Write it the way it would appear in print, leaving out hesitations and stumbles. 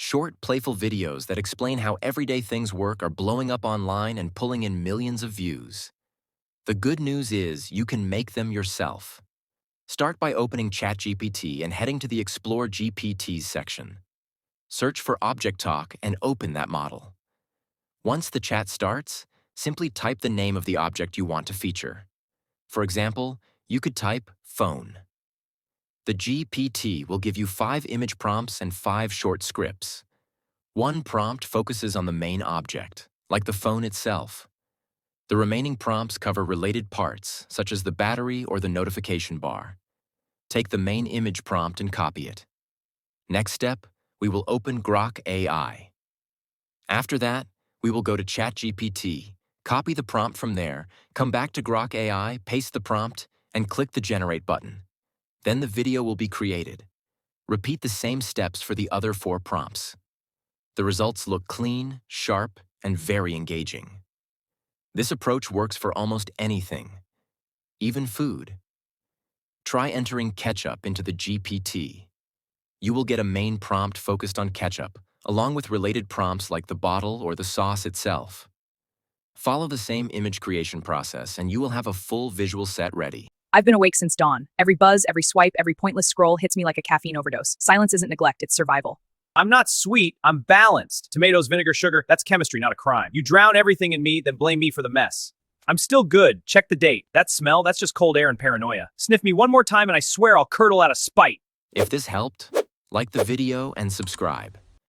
Short, playful videos that explain how everyday things work are blowing up online and pulling in millions of views. The good news is you can make them yourself. Start by opening ChatGPT and heading to the Explore GPTs section. Search for Object Talk and open that model. Once the chat starts, simply type the name of the object you want to feature. For example, you could type phone. The GPT will give you 5 image prompts and 5 short scripts. One prompt focuses on the main object, like the phone itself. The remaining prompts cover related parts, such as the battery or the notification bar. Take the main image prompt and copy it. Next step, we will open Grok AI. After that, we will go to ChatGPT, copy the prompt from there, come back to Grok AI, paste the prompt, and click the Generate button. Then the video will be created. Repeat the same steps for the other 4 prompts. The results look clean, sharp, and very engaging. This approach works for almost anything, even food. Try entering ketchup into the GPT. You will get a main prompt focused on ketchup, along with related prompts like the bottle or the sauce itself. Follow the same image creation process and you will have a full visual set ready. I've been awake since dawn. Every buzz, every swipe, every pointless scroll hits me like a caffeine overdose. Silence isn't neglect, it's survival. I'm not sweet, I'm balanced. Tomatoes, vinegar, sugar, that's chemistry, not a crime. You drown everything in me, then blame me for the mess. I'm still good. Check the date. That smell, that's just cold air and paranoia. Sniff me one more time and I swear I'll curdle out of spite. If this helped, like the video and subscribe.